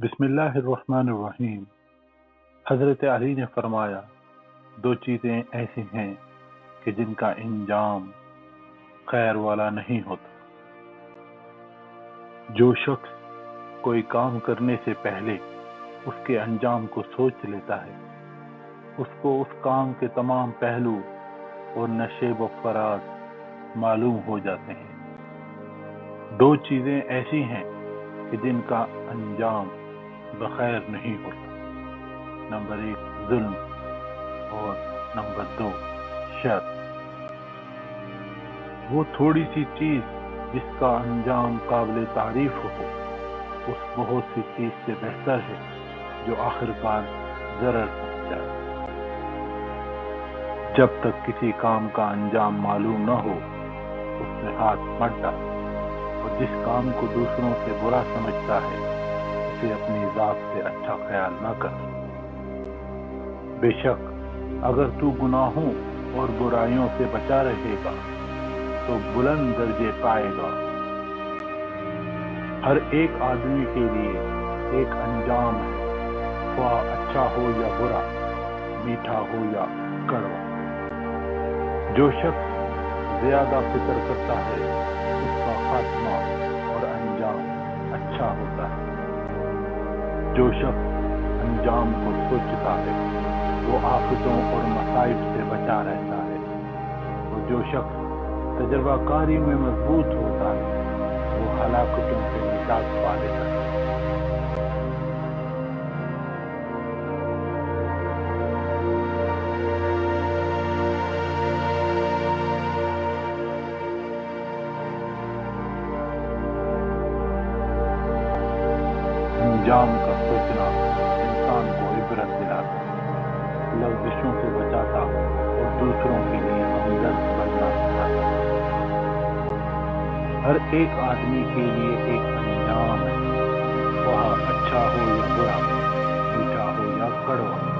بسم اللہ الرحمن الرحیم۔ حضرت علی نے فرمایا، دو چیزیں ایسی ہیں کہ جن کا انجام خیر والا نہیں ہوتا۔ جو شخص کوئی کام کرنے سے پہلے اس کے انجام کو سوچ لیتا ہے، اس کو اس کام کے تمام پہلو اور نشیب و فراز معلوم ہو جاتے ہیں۔ دو چیزیں ایسی ہیں کہ جن کا انجام بخیر نہیں ہوتا۔ نمبر 1 ظلم اور نمبر 2 شر۔ وہ تھوڑی سی چیز جس کا انجام قابل تعریف ہو، اس بہت سی چیز سے بہتر ہے جو آخرکار ضرر پہنچائے۔ جب تک کسی کام کا انجام معلوم نہ ہو، اس میں ہاتھ مت ڈال، اور جس کام کو دوسروں سے برا سمجھتا ہے اسے اپنی ذات سے اچھا خیال نہ کر۔ بے شک اگر تو گناہوں اور برائیوں سے بچا رہے گا تو بلند درجے پائے گا۔ ہر ایک آدمی کے لیے ایک انجام ہے، خواہ اچھا ہو یا برا، میٹھا ہو یا کڑوا۔ جو شخص زیادہ فکر کرتا ہے اس کا خاتمہ اور انجام اچھا ہوتا ہے۔ جو شخص انجام کو سوچتا ہے وہ آفتوں اور مصائب سے بچا رہتا ہے، اور جو شخص تجربہ کاری میں مضبوط ہوتا ہے وہ ہلاکتوں سے نجات پا لیتا ہے۔ انجام کا سوچنا انسان کو عبرت دلاتا، لغزشوں سے بچاتا اور دوسروں کے لیے ہمدرد بننا سکھاتا۔ ہر ایک آدمی کے لیے ایک انجام ہے، خواہ اچھا ہو یا برا، میٹھا ہو یا کڑوا۔